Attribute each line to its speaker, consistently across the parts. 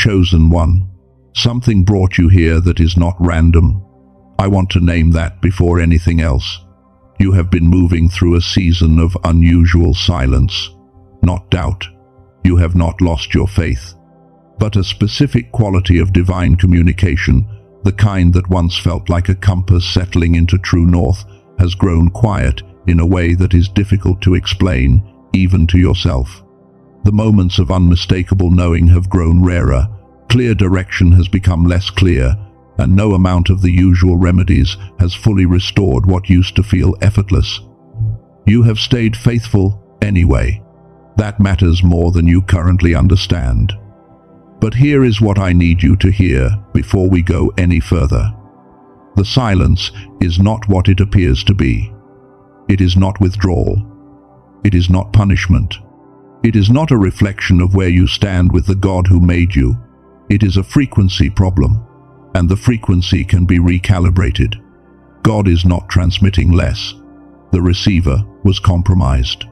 Speaker 1: chosen one. Something brought you here that is not random. I want to name that before anything else. You have been moving through a season of unusual silence, not doubt. You have not lost your faith, but a specific quality of divine communication, the kind that once felt like a compass settling into true north, has grown quiet in a way that is difficult to explain, even to yourself. The moments of unmistakable knowing have grown rarer, clear direction has become less clear, and no amount of the usual remedies has fully restored what used to feel effortless. You have stayed faithful anyway. That matters more than you currently understand. But here is what I need you to hear before we go any further. The silence is not what it appears to be. It is not withdrawal. It is not punishment. It is not a reflection of where you stand with the God who made you. It is a frequency problem, and the frequency can be recalibrated. God is not transmitting less. The receiver was compromised.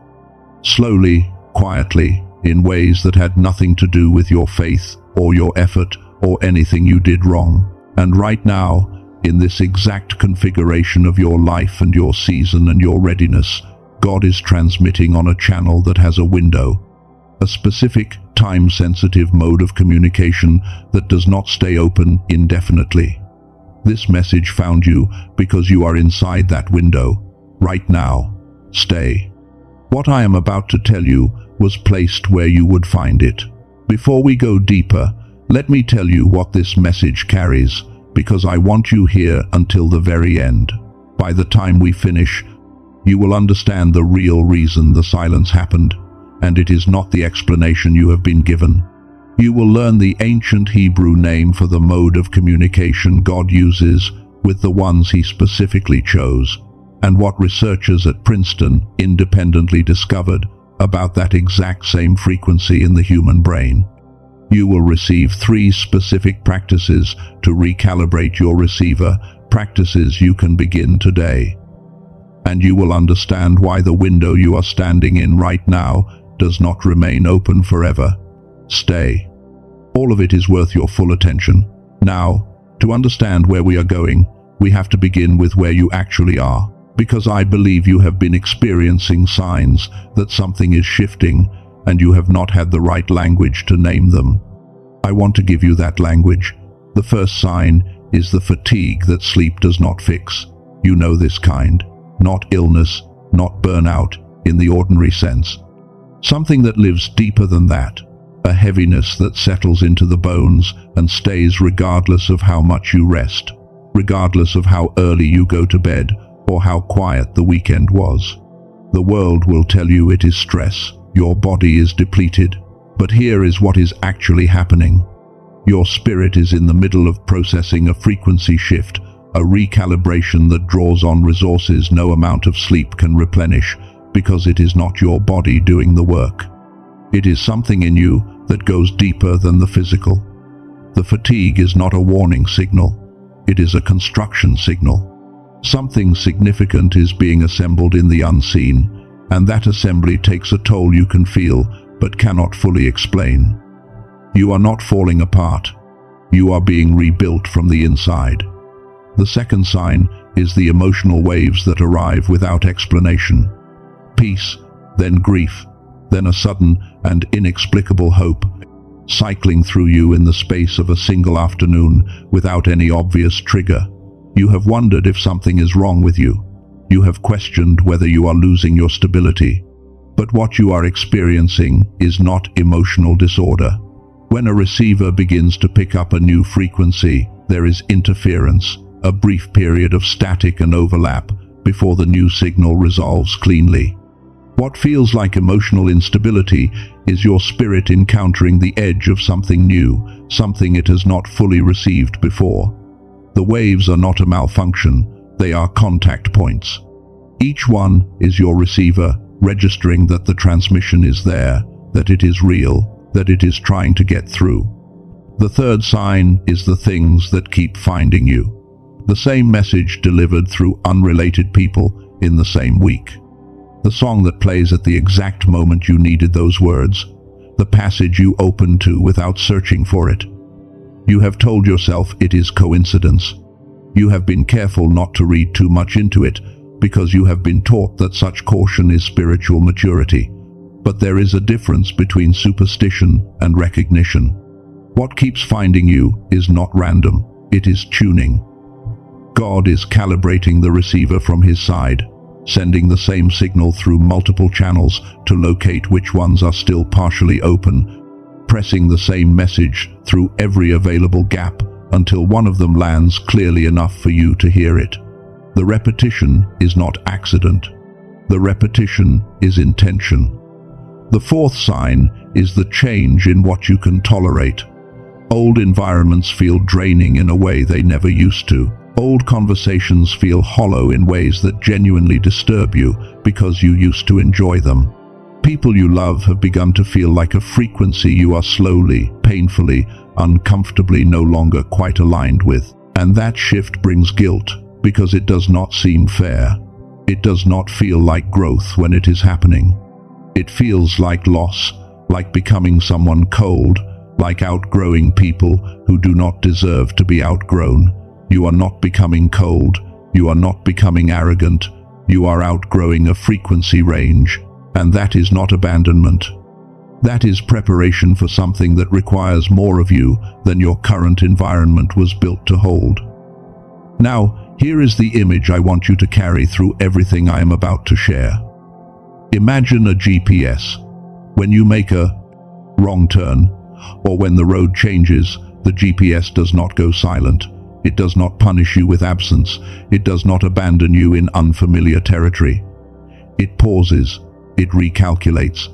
Speaker 1: Slowly, quietly, in ways that had nothing to do with your faith or your effort or anything you did wrong. And right now, in this exact configuration of your life and your season and your readiness, God is transmitting on a channel that has a window, a specific time-sensitive mode of communication that does not stay open indefinitely. This message found you because you are inside that window. Right now, stay. What I am about to tell you was placed where you would find it. Before we go deeper, let me tell you what this message carries, because I want you here until the very end. By the time we finish, you will understand the real reason the silence happened, and it is not the explanation you have been given. You will learn the ancient Hebrew name for the mode of communication God uses with the ones He specifically chose, and what researchers at Princeton independently discovered about that exact same frequency in the human brain. You will receive 3 specific practices to recalibrate your receiver, practices you can begin today. And you will understand why the window you are standing in right now does not remain open forever. Stay. All of it is worth your full attention. Now, to understand where we are going, we have to begin with where you actually are, because I believe you have been experiencing signs that something is shifting, and you have not had the right language to name them. I want to give you that language. The first sign is the fatigue that sleep does not fix. You know this kind. Not illness, not burnout in the ordinary sense. Something that lives deeper than that. A heaviness that settles into the bones and stays regardless of how much you rest, regardless of how early you go to bed or how quiet the weekend was. The world will tell you it is stress. Your body is depleted. But here is what is actually happening. Your spirit is in the middle of processing a frequency shift, a recalibration that draws on resources no amount of sleep can replenish, because it is not your body doing the work. It is something in you that goes deeper than the physical. The fatigue is not a warning signal. It is a construction signal. Something significant is being assembled in the unseen, and that assembly takes a toll you can feel but cannot fully explain. You are not falling apart. You are being rebuilt from the inside. The second sign is the emotional waves that arrive without explanation. Peace, then grief, then a sudden and inexplicable hope, cycling through you in the space of a single afternoon without any obvious trigger. You have wondered if something is wrong with you. You have questioned whether you are losing your stability. But what you are experiencing is not emotional disorder. When a receiver begins to pick up a new frequency, there is interference, a brief period of static and overlap before the new signal resolves cleanly. What feels like emotional instability is your spirit encountering the edge of something new, something it has not fully received before. The waves are not a malfunction, they are contact points. Each one is your receiver, registering that the transmission is there, that it is real, that it is trying to get through. The third sign is the things that keep finding you. The same message delivered through unrelated people in the same week. The song that plays at the exact moment you needed those words. The passage you opened to without searching for it. You have told yourself it is coincidence. You have been careful not to read too much into it, because you have been taught that such caution is spiritual maturity. But there is a difference between superstition and recognition. What keeps finding you is not random, it is tuning. God is calibrating the receiver from his side, sending the same signal through multiple channels to locate which ones are still partially open, pressing the same message through every available gap until one of them lands clearly enough for you to hear it. The repetition is not accident. The repetition is intention. The fourth sign is the change in what you can tolerate. Old environments feel draining in a way they never used to. Old conversations feel hollow in ways that genuinely disturb you because you used to enjoy them. People you love have begun to feel like a frequency you are slowly, painfully, uncomfortably no longer quite aligned with. And that shift brings guilt because it does not seem fair. It does not feel like growth when it is happening. It feels like loss, like becoming someone cold, like outgrowing people who do not deserve to be outgrown. You are not becoming cold. You are not becoming arrogant. You are outgrowing a frequency range. And that is not abandonment. That is preparation for something that requires more of you than your current environment was built to hold. Now, here is the image I want you to carry through everything I am about to share. Imagine a GPS. When you make a wrong turn, or when the road changes, the GPS does not go silent. It does not punish you with absence. It does not abandon you in unfamiliar territory. It pauses. It recalculates,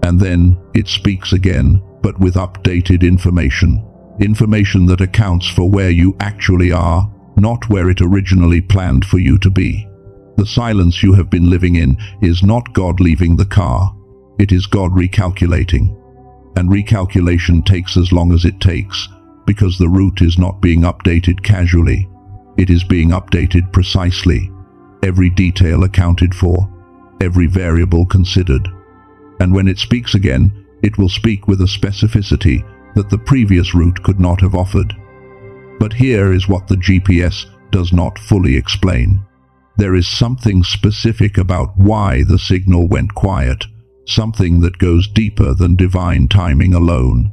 Speaker 1: and then it speaks again, but with updated information. Information that accounts for where you actually are, not where it originally planned for you to be. The silence you have been living in is not God leaving the car. It is God recalculating. And recalculation takes as long as it takes, because the route is not being updated casually. It is being updated precisely. Every detail accounted for. Every variable considered. And when it speaks again, it will speak with a specificity that the previous route could not have offered. But here is what the GPS does not fully explain. There is something specific about why the signal went quiet, something that goes deeper than divine timing alone.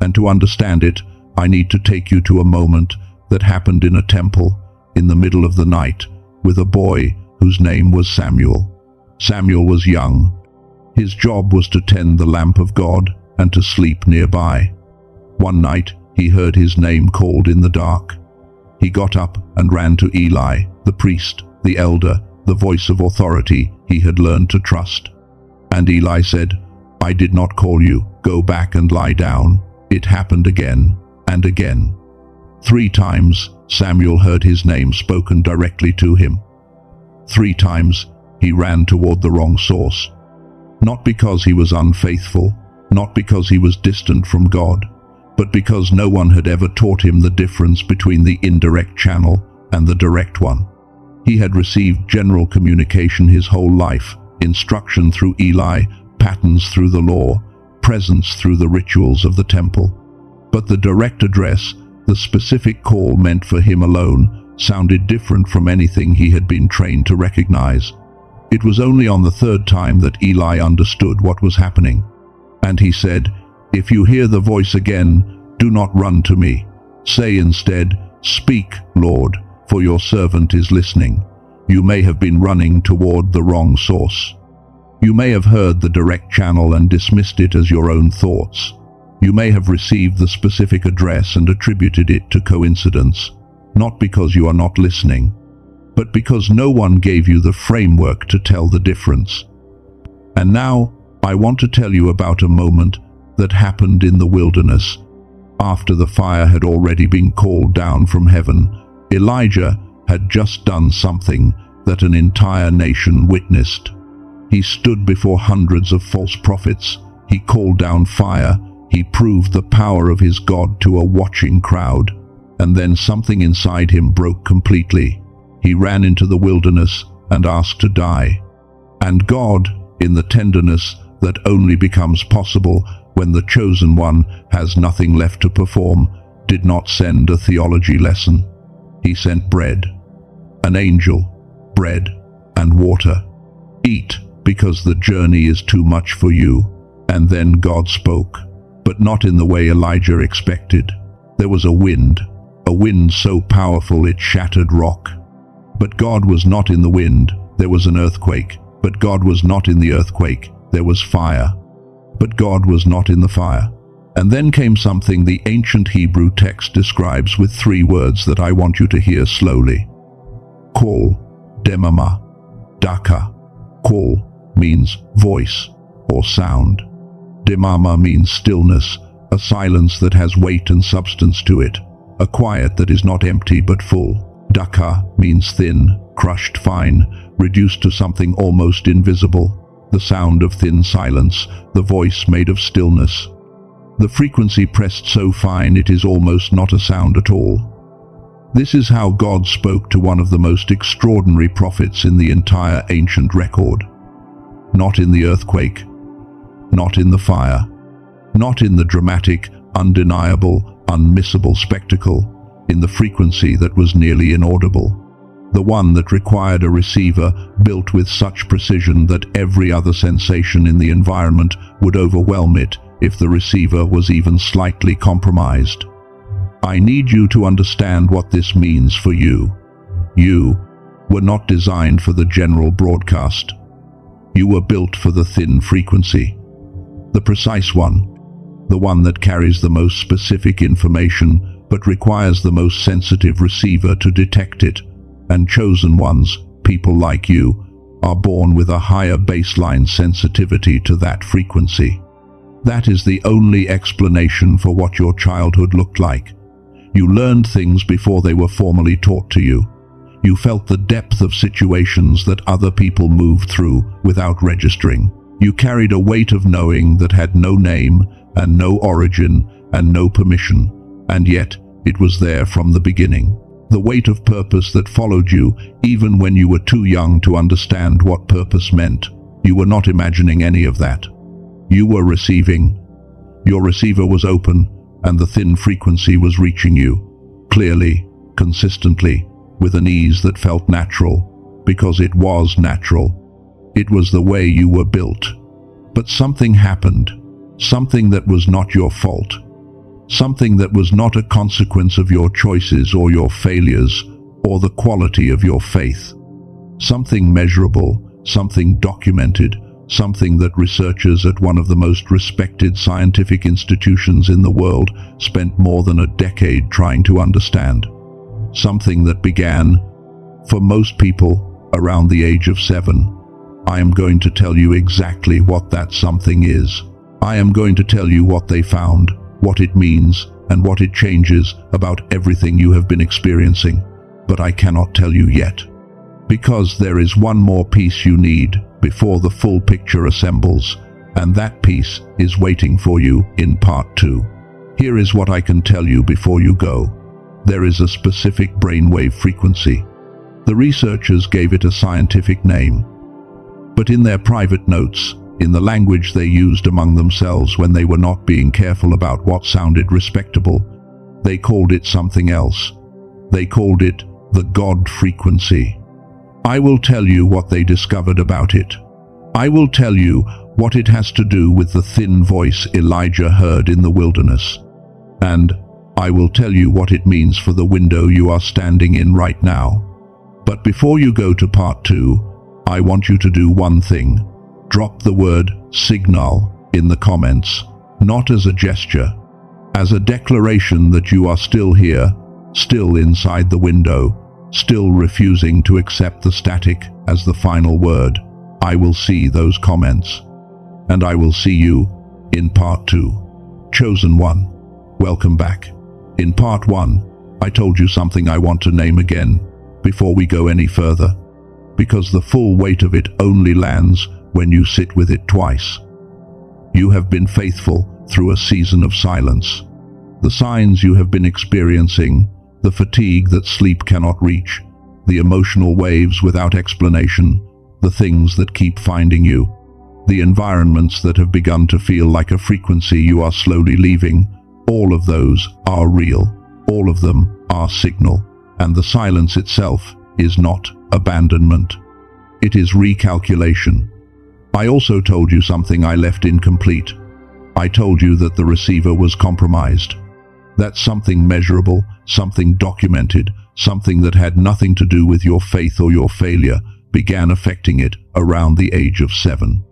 Speaker 1: And to understand it, I need to take you to a moment that happened in a temple in the middle of the night with a boy whose name was Samuel. Samuel was young. His job was to tend the lamp of God and to sleep nearby. One night, he heard his name called in the dark. He got up and ran to Eli, the priest, the elder, the voice of authority he had learned to trust. And Eli said, "I did not call you. Go back and lie down." It happened again and again. 3 times, Samuel heard his name spoken directly to him. 3 times, he ran toward the wrong source. Not because he was unfaithful, not because he was distant from God, but because no one had ever taught him the difference between the indirect channel and the direct one. He had received general communication his whole life, instruction through Eli, patterns through the law, presence through the rituals of the temple. But the direct address, the specific call meant for him alone, sounded different from anything he had been trained to recognize. It was only on the 3rd time that Eli understood what was happening. And he said, "If you hear the voice again, do not run to me. Say instead, 'Speak, Lord, for your servant is listening.' You may have been running toward the wrong source. You may have heard the direct channel and dismissed it as your own thoughts. You may have received the specific address and attributed it to coincidence, not because you are not listening, but because no one gave you the framework to tell the difference. And now, I want to tell you about a moment that happened in the wilderness. After the fire had already been called down from heaven, Elijah had just done something that an entire nation witnessed. He stood before hundreds of false prophets. He called down fire. He proved the power of his God to a watching crowd. And then something inside him broke completely. He ran into the wilderness and asked to die. And God, in the tenderness that only becomes possible when the chosen one has nothing left to perform, did not send a theology lesson. He sent bread, an angel, bread and water. Eat, because the journey is too much for you. And then God spoke, but not in the way Elijah expected. There was a wind so powerful it shattered rock. But God was not in the wind. There was an earthquake. But God was not in the earthquake. There was fire. But God was not in the fire. And then came something the ancient Hebrew text describes with 3 words that I want you to hear slowly. Call, demama, daka. Call means voice or sound. Demama means stillness, a silence that has weight and substance to it, a quiet that is not empty but full. Daka means thin, crushed fine, reduced to something almost invisible, the sound of thin silence, the voice made of stillness. The frequency pressed so fine it is almost not a sound at all. This is how God spoke to one of the most extraordinary prophets in the entire ancient record. Not in the earthquake, not in the fire, not in the dramatic, undeniable, unmissable spectacle, in the frequency that was nearly inaudible, the one that required a receiver built with such precision that every other sensation in the environment would overwhelm it if the receiver was even slightly compromised. I need you to understand what this means for you. You were not designed for the general broadcast. You were built for the thin frequency, the precise one, the one that carries the most specific information but requires the most sensitive receiver to detect it. And chosen ones, people like you, are born with a higher baseline sensitivity to that frequency. That is the only explanation for what your childhood looked like. You learned things before they were formally taught to you. You felt the depth of situations that other people moved through without registering. You carried a weight of knowing that had no name and no origin and no permission, and yet it was there from the beginning. The weight of purpose that followed you even when you were too young to understand what purpose meant. You were not imagining any of that. You were receiving. Your receiver was open, and the thin frequency was reaching you, clearly, consistently, with an ease that felt natural, because it was natural. It was the way you were built. But something happened, something that was not your fault, something that was not a consequence of your choices or your failures or the quality of your faith. Something measurable, something documented, something that researchers at one of the most respected scientific institutions in the world spent more than a decade trying to understand. Something that began, for most people, around the age of 7. I am going to tell you exactly what that something is. I am going to tell you what they found, what it means, and what it changes about everything you have been experiencing. But I cannot tell you yet. Because there is one more piece you need before the full picture assembles, and that piece is waiting for you in part 2. Here is what I can tell you before you go. There is a specific brainwave frequency. The researchers gave it a scientific name. But in their private notes, in the language they used among themselves when they were not being careful about what sounded respectable, they called it something else. They called it the God frequency. I will tell you what they discovered about it. I will tell you what it has to do with the thin voice Elijah heard in the wilderness. And I will tell you what it means for the window you are standing in right now. But before you go to part 2, I want you to do one thing. Drop the word signal in the comments, not as a gesture, as a declaration that you are still here, still inside the window, still refusing to accept the static as the final word. I will see those comments. And I will see you in part 2. Chosen one, welcome back. In part 1, I told you something I want to name again before we go any further, because the full weight of it only lands when you sit with it twice. You have been faithful through a season of silence. The signs you have been experiencing, the fatigue that sleep cannot reach, the emotional waves without explanation, the things that keep finding you, the environments that have begun to feel like a frequency you are slowly leaving, all of those are real. All of them are signal, and the silence itself is not abandonment. It is recalculation. I also told you something I left incomplete. I told you that the receiver was compromised. That something measurable, something documented, something that had nothing to do with your faith or your failure, began affecting it around the age of 7.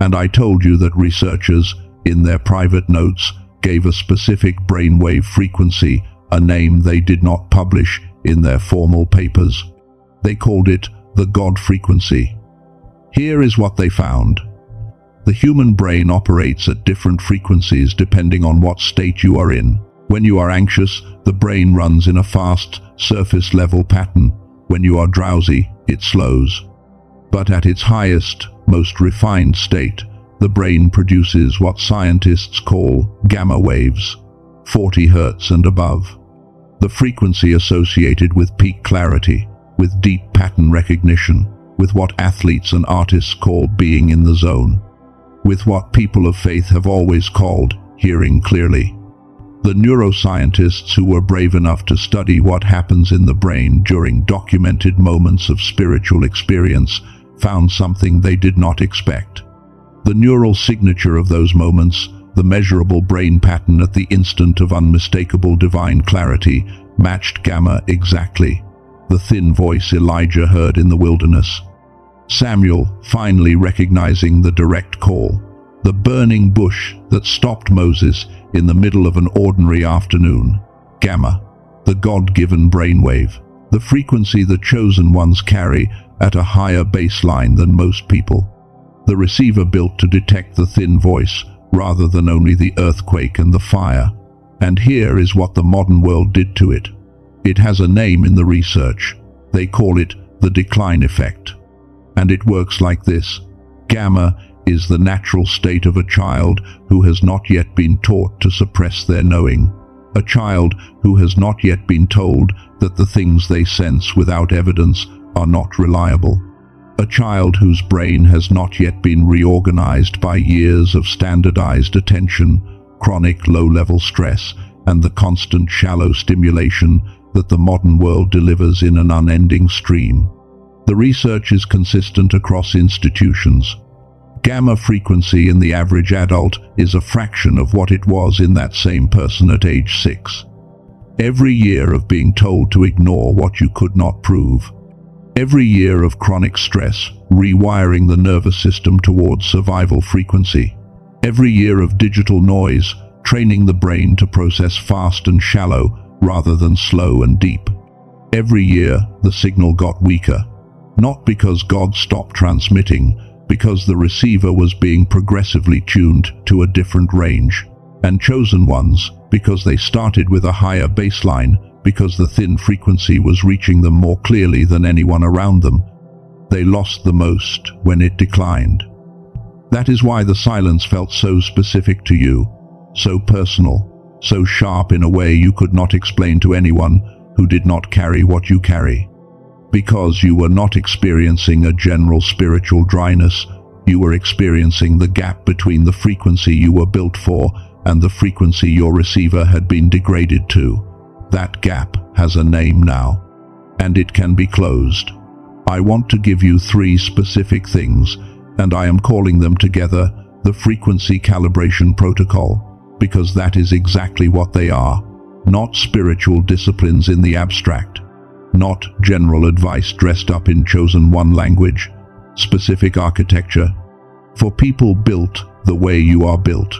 Speaker 1: And I told you that researchers, in their private notes, gave a specific brainwave frequency, a name they did not publish in their formal papers. They called it the God frequency. Here is what they found. The human brain operates at different frequencies depending on what state you are in. When you are anxious, the brain runs in a fast, surface-level pattern. When you are drowsy, it slows. But at its highest, most refined state, the brain produces what scientists call gamma waves, 40 Hz and above. The frequency associated with peak clarity, with deep pattern recognition, with what athletes and artists call being in the zone, with what people of faith have always called hearing clearly. The neuroscientists who were brave enough to study what happens in the brain during documented moments of spiritual experience found something they did not expect. The neural signature of those moments, the measurable brain pattern at the instant of unmistakable divine clarity, matched gamma exactly, the thin voice Elijah heard in the wilderness. Samuel finally recognizing the direct call, the burning bush that stopped Moses in the middle of an ordinary afternoon. Gamma, the God-given brainwave, the frequency the chosen ones carry at a higher baseline than most people. The receiver built to detect the thin voice rather than only the earthquake and the fire. And here is what the modern world did to it. It has a name in the research. They call it the decline effect. And it works like this. Gamma is the natural state of a child who has not yet been taught to suppress their knowing. A child who has not yet been told that the things they sense without evidence are not reliable. A child whose brain has not yet been reorganized by years of standardized attention, chronic low-level stress, and the constant shallow stimulation that the modern world delivers in an unending stream. The research is consistent across institutions. Gamma frequency in the average adult is a fraction of what it was in that same person at age 6. Every year of being told to ignore what you could not prove. Every year of chronic stress, rewiring the nervous system towards survival frequency. Every year of digital noise, training the brain to process fast and shallow rather than slow and deep. Every year, the signal got weaker. Not because God stopped transmitting, because the receiver was being progressively tuned to a different range. And chosen ones, because they started with a higher baseline, because the thin frequency was reaching them more clearly than anyone around them. They lost the most when it declined. That is why the silence felt so specific to you, so personal, so sharp in a way you could not explain to anyone who did not carry what you carry. Because you were not experiencing a general spiritual dryness, you were experiencing the gap between the frequency you were built for and the frequency your receiver had been degraded to. That gap has a name now, and it can be closed. I want to give you 3 specific things, and I am calling them together the frequency calibration protocol, because that is exactly what they are. Not spiritual disciplines in the abstract. Not general advice dressed up in chosen one language, specific architecture, for people built the way you are built.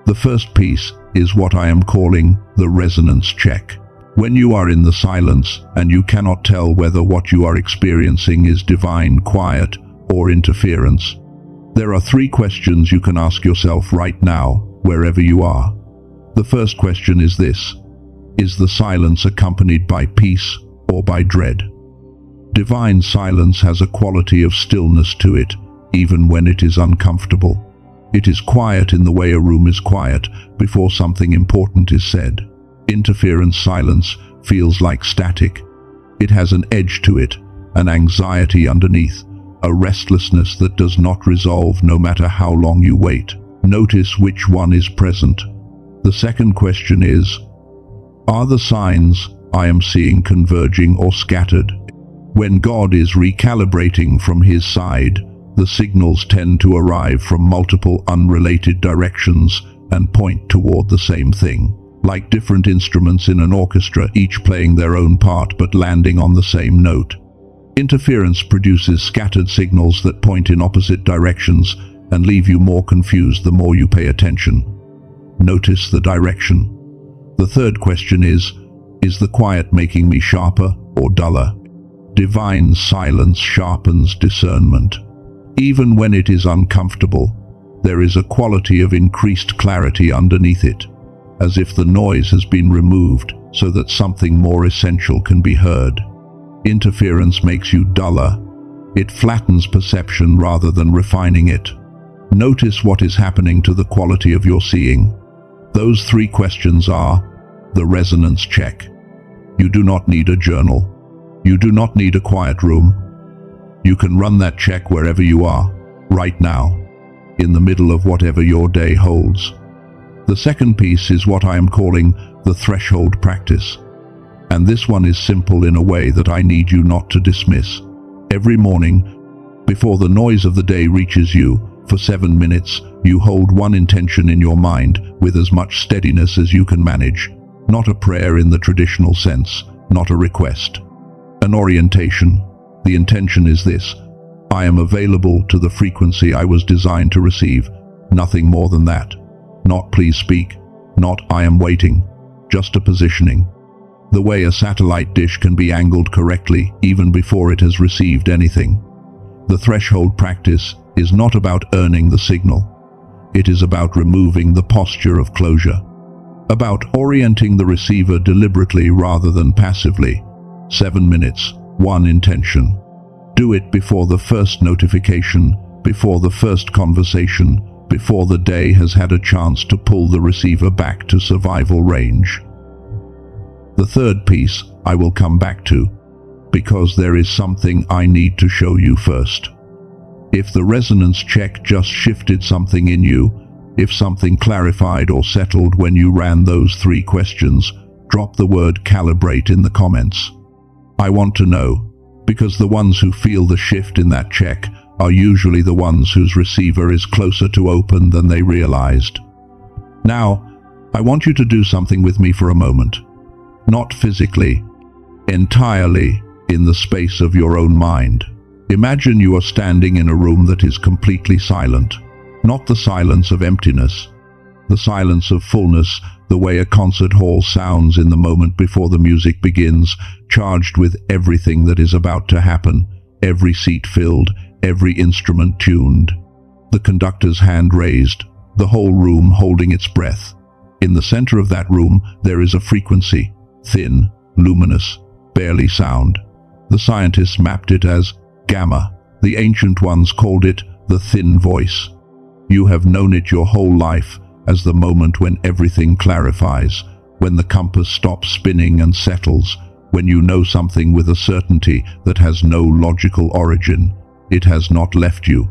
Speaker 1: The first piece is what I am calling the resonance check. When you are in the silence and you cannot tell whether what you are experiencing is divine quiet or interference, there are 3 questions you can ask yourself right now, wherever you are. The first question is this: is the silence accompanied by peace or by dread? Divine silence has a quality of stillness to it, even when it is uncomfortable. It is quiet in the way a room is quiet before something important is said. Interference silence feels like static. It has an edge to it, an anxiety underneath, a restlessness that does not resolve no matter how long you wait. Notice which one is present. The second question is, Are the signs I am seeing converging or scattered? When God is recalibrating from his side, the signals tend to arrive from multiple unrelated directions and point toward the same thing. Like different instruments in an orchestra, each playing their own part but landing on the same note. Interference produces scattered signals that point in opposite directions and leave you more confused the more you pay attention. Notice the direction. The third question is the quiet making me sharper or duller? Divine silence sharpens discernment. Even when it is uncomfortable, there is a quality of increased clarity underneath it, as if the noise has been removed so that something more essential can be heard. Interference makes you duller. It flattens perception rather than refining it. Notice what is happening to the quality of your seeing. Those three questions are the resonance check. You do not need a journal. You do not need a quiet room. You can run that check wherever you are, right now, in the middle of whatever your day holds. The second piece is what I am calling the threshold practice. And this one is simple in a way that I need you not to dismiss. Every morning, before the noise of the day reaches you, for 7 minutes, you hold one intention in your mind with as much steadiness as you can manage. Not a prayer in the traditional sense, not a request. An orientation. The intention is this: I am available to the frequency I was designed to receive. Nothing more than that. Not please speak. Not I am waiting. Just a positioning. The way a satellite dish can be angled correctly even before it has received anything. The threshold practice is not about earning the signal. It is about removing the posture of closure. About orienting the receiver deliberately rather than passively. 7 minutes, one intention. Do it before the first notification, before the first conversation, before the day has had a chance to pull the receiver back to survival range. The third piece I will come back to, because there is something I need to show you first. If the resonance check just shifted something in you, if something clarified or settled when you ran those three questions, drop the word calibrate in the comments. I want to know, because the ones who feel the shift in that check are usually the ones whose receiver is closer to open than they realized. Now, I want you to do something with me for a moment. Not physically, entirely in the space of your own mind. Imagine you are standing in a room that is completely silent. Not the silence of emptiness, the silence of fullness, the way a concert hall sounds in the moment before the music begins, charged with everything that is about to happen, every seat filled, every instrument tuned, the conductor's hand raised, the whole room holding its breath. In the center of that room there is a frequency, thin, luminous, barely sound. The scientists mapped it as gamma. The ancient ones called it the thin voice. You have known it your whole life as the moment when everything clarifies, when the compass stops spinning and settles, when you know something with a certainty that has no logical origin. It has not left you.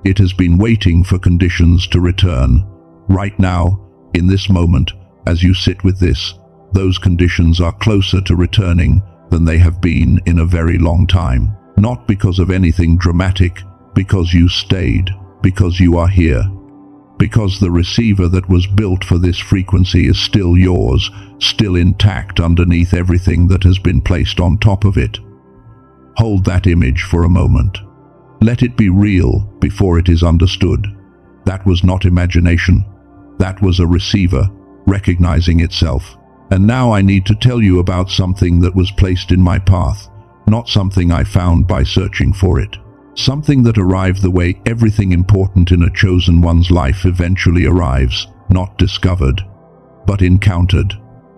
Speaker 1: It has been waiting for conditions to return. Right now, in this moment, as you sit with this, those conditions are closer to returning than they have been in a very long time. Not because of anything dramatic, because you stayed, because you are here. Because the receiver that was built for this frequency is still yours, still intact underneath everything that has been placed on top of it. Hold that image for a moment. Let it be real before it is understood. That was not imagination. That was a receiver recognizing itself. And now I need to tell you about something that was placed in my path, not something I found by searching for it. Something that arrived the way everything important in a chosen one's life eventually arrives, not discovered, but encountered.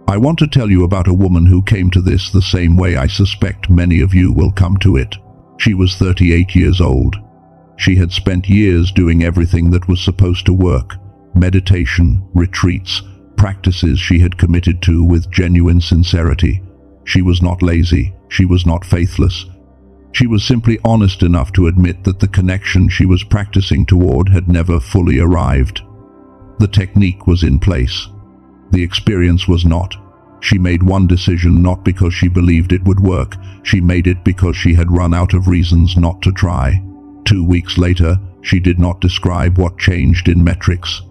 Speaker 1: I want to tell you about a woman who came to this the same way I suspect many of you will come to it. She was 38 years old. She had spent years doing everything that was supposed to work: meditation, retreats, practices she had committed to with genuine sincerity. She was not lazy. She was not faithless. She was simply honest enough to admit that the connection she was practicing toward had never fully arrived. The technique was in place. The experience was not. She made one decision not because she believed it would work. She made it because she had run out of reasons not to try. 2 weeks later, she did not describe what changed in metrics.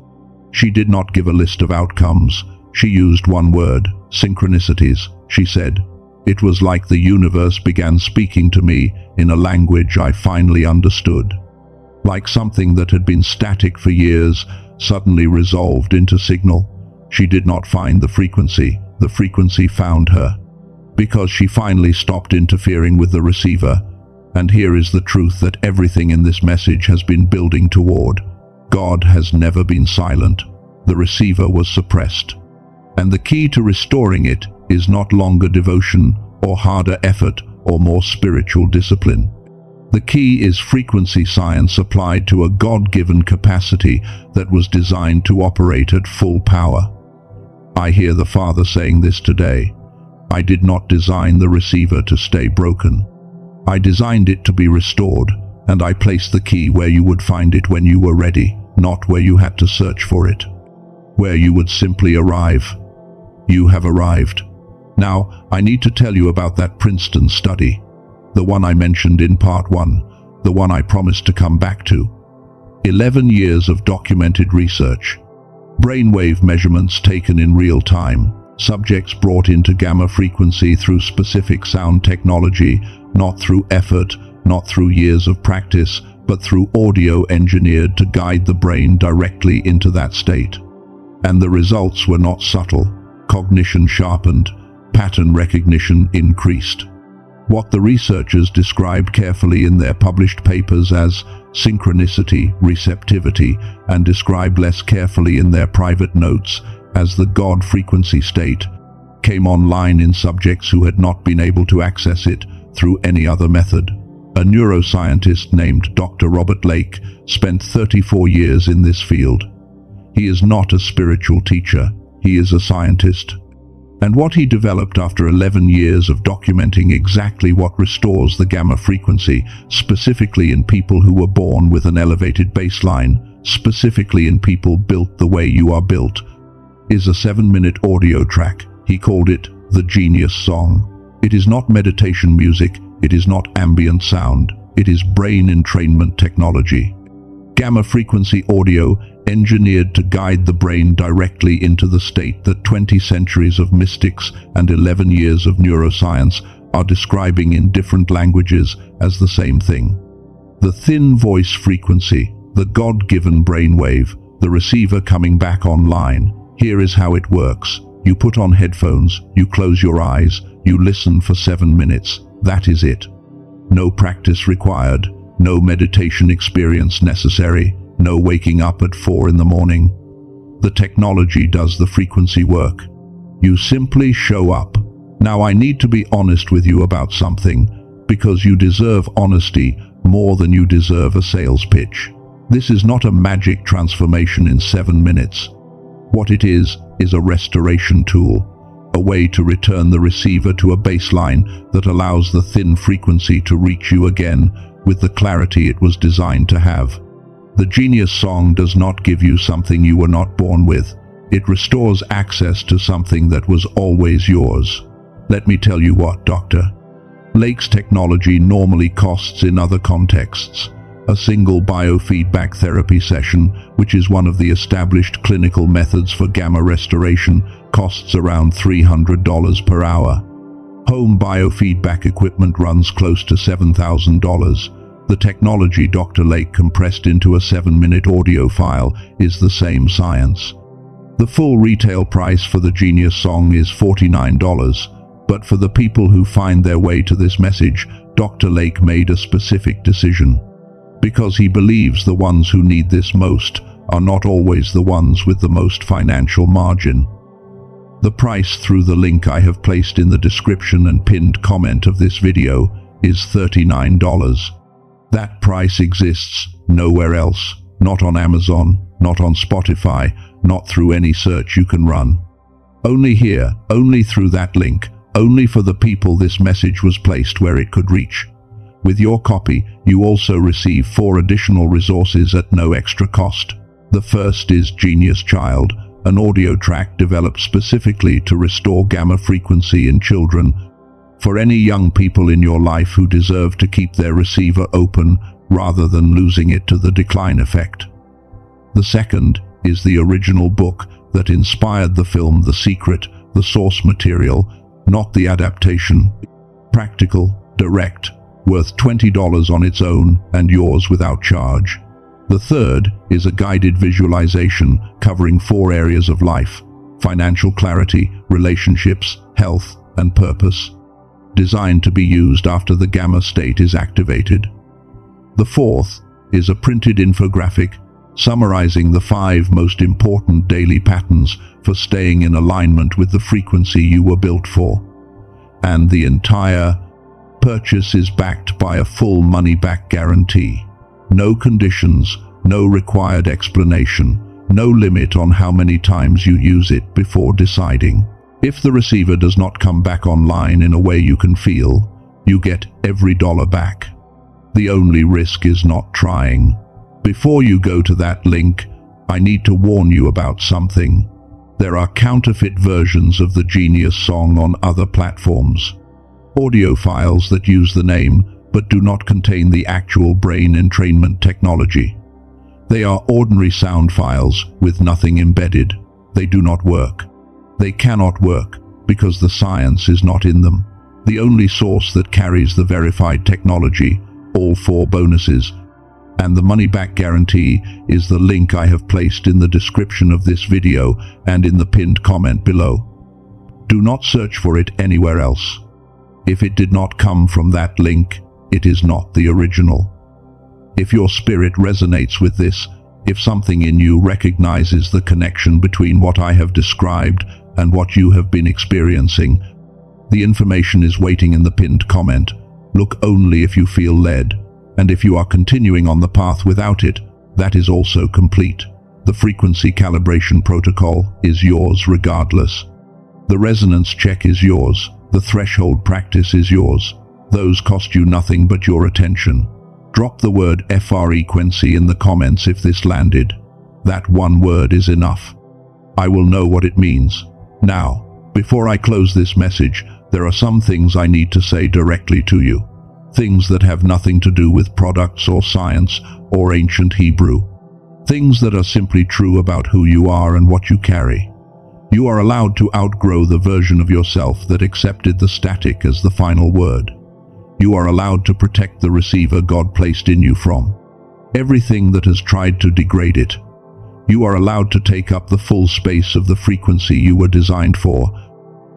Speaker 1: She did not give a list of outcomes. She used one word: synchronicities. She said, "It was like the universe began speaking to me in a language I finally understood." Like something that had been static for years, suddenly resolved into signal. She did not find the frequency found her. Because she finally stopped interfering with the receiver. And here is the truth that everything in this message has been building toward. God has never been silent. The receiver was suppressed. And the key to restoring it is not longer devotion, or harder effort, or more spiritual discipline. The key is frequency science applied to a God-given capacity that was designed to operate at full power. I hear the Father saying this today. I did not design the receiver to stay broken. I designed it to be restored, and I placed the key where you would find it when you were ready, not where you had to search for it. Where you would simply arrive. You have arrived. Now, I need to tell you about that Princeton study. The one I mentioned in part 1, the one I promised to come back to. 11 years of documented research. Brainwave measurements taken in real time. Subjects brought into gamma frequency through specific sound technology, not through effort, not through years of practice, but through audio engineered to guide the brain directly into that state. And the results were not subtle. Cognition sharpened, pattern recognition increased. What the researchers described carefully in their published papers as synchronicity, receptivity, and described less carefully in their private notes as the God frequency state, came online in subjects who had not been able to access it through any other method. A neuroscientist named Dr. Robert Lake spent 34 years in this field. He is not a spiritual teacher, he is a scientist. And what he developed after 11 years of documenting exactly what restores the gamma frequency, specifically in people who were born with an elevated baseline, specifically in people built the way you are built, is a 7-minute audio track. He called it the Genius Song. It is not meditation music, it is not ambient sound, it is brain entrainment technology. Gamma frequency audio engineered to guide the brain directly into the state that 20 centuries of mystics and 11 years of neuroscience are describing in different languages as the same thing. The thin voice frequency, the God-given brainwave, the receiver coming back online. Here is how it works. You put on headphones, you close your eyes, you listen for 7 minutes. That is it. No practice required, no meditation experience necessary, no waking up at 4 in the morning. The technology does the frequency work. You simply show up. Now I need to be honest with you about something, because you deserve honesty more than you deserve a sales pitch. This is not a magic transformation in 7 minutes. What it is a restoration tool, a way to return the receiver to a baseline that allows the thin frequency to reach you again with the clarity it was designed to have. The Genius Song does not give you something you were not born with. It restores access to something that was always yours. Let me tell you what, Dr. Lake's technology normally costs in other contexts. A single biofeedback therapy session, which is one of the established clinical methods for gamma restoration, costs around $300 per hour. Home biofeedback equipment runs close to $7,000. The technology Dr. Lake compressed into a 7-minute audio file is the same science. The full retail price for the Genius Song is $49, but for the people who find their way to this message, Dr. Lake made a specific decision. Because he believes the ones who need this most are not always the ones with the most financial margin. The price through the link I have placed in the description and pinned comment of this video is $39. That price exists nowhere else, not on Amazon, not on Spotify, not through any search you can run. Only here, only through that link, only for the people this message was placed where it could reach. With your copy, you also receive 4 additional resources at no extra cost. The first is Genius Child, an audio track developed specifically to restore gamma frequency in children, for any young people in your life who deserve to keep their receiver open rather than losing it to the decline effect. The second is the original book that inspired the film The Secret, the source material, not the adaptation. Practical, direct, worth $20 on its own and yours without charge. The third is a guided visualization covering 4 areas of life: financial clarity, relationships, health, and purpose, designed to be used after the gamma state is activated. The fourth is a printed infographic summarizing the 5 most important daily patterns for staying in alignment with the frequency you were built for. And the entire purchase is backed by a full money-back guarantee. No conditions, no required explanation, no limit on how many times you use it before deciding. If the receiver does not come back online in a way you can feel, you get every dollar back. The only risk is not trying. Before you go to that link, I need to warn you about something. There are counterfeit versions of the Genius song on other platforms. Audio files that use the name but do not contain the actual brain entrainment technology. They are ordinary sound files with nothing embedded. They do not work. They cannot work because the science is not in them. The only source that carries the verified technology, all 4 bonuses, and the money-back guarantee is the link I have placed in the description of this video and in the pinned comment below. Do not search for it anywhere else. If it did not come from that link, it is not the original. If your spirit resonates with this, if something in you recognizes the connection between what I have described and what you have been experiencing, the information is waiting in the pinned comment. Look only if you feel led, and if you are continuing on the path without it, that is also complete. The frequency calibration protocol is yours regardless. The resonance check is yours. The threshold practice is yours. Those cost you nothing but your attention. Drop the word frequency in the comments if this landed. That one word is enough. I will know what it means. Now, before I close this message, there are some things I need to say directly to you. Things that have nothing to do with products or science or ancient Hebrew. Things that are simply true about who you are and what you carry. You are allowed to outgrow the version of yourself that accepted the static as the final word. You are allowed to protect the receiver God placed in you from everything that has tried to degrade it. You are allowed to take up the full space of the frequency you were designed for,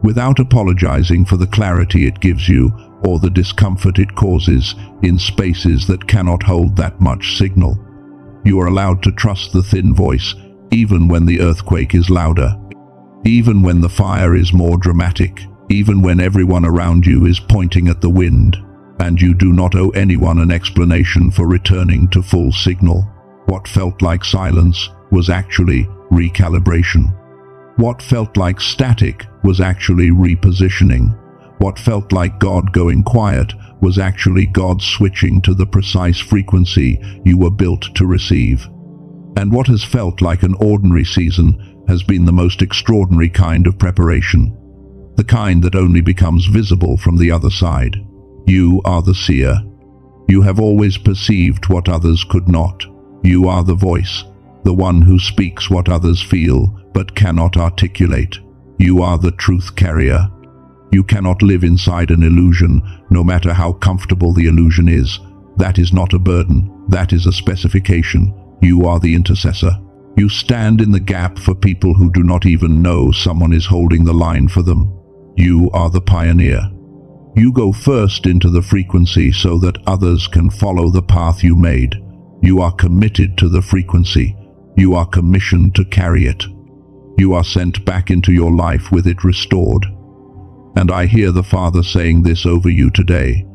Speaker 1: without apologizing for the clarity it gives you or the discomfort it causes in spaces that cannot hold that much signal. You are allowed to trust the thin voice, even when the earthquake is louder, even when the fire is more dramatic, even when everyone around you is pointing at the wind, and you do not owe anyone an explanation for returning to full signal. What felt like silence was actually recalibration. What felt like static was actually repositioning. What felt like God going quiet was actually God switching to the precise frequency you were built to receive. And what has felt like an ordinary season has been the most extraordinary kind of preparation. The kind that only becomes visible from the other side. You are the seer. You have always perceived what others could not. You are the voice, the one who speaks what others feel but cannot articulate. You are the truth carrier. You cannot live inside an illusion, no matter how comfortable the illusion is. That is not a burden, that is a specification. You are the intercessor. You stand in the gap for people who do not even know someone is holding the line for them. You are the pioneer. You go first into the frequency so that others can follow the path you made. You are committed to the frequency. You are commissioned to carry it. You are sent back into your life with it restored. And I hear the Father saying this over you today.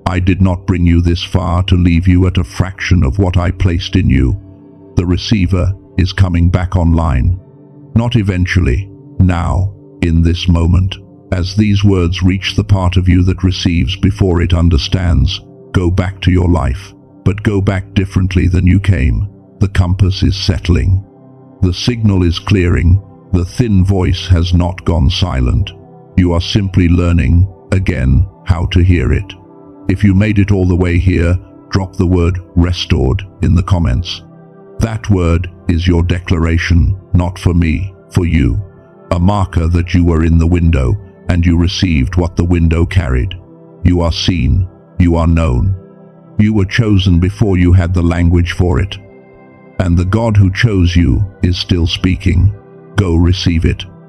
Speaker 1: I did not bring you this far to leave you at a fraction of what I placed in you. The receiver is coming back online. Not eventually, now, in this moment. As these words reach the part of you that receives before it understands, go back to your life, but go back differently than you came. The compass is settling. The signal is clearing. The thin voice has not gone silent. You are simply learning, again, how to hear it. If you made it all the way here, drop the word restored in the comments. That word is your declaration, not for me, for you. A marker that you were in the window and you received what the window carried. You are seen. You are known. You were chosen before you had the language for it. And the God who chose you is still speaking. Go receive it.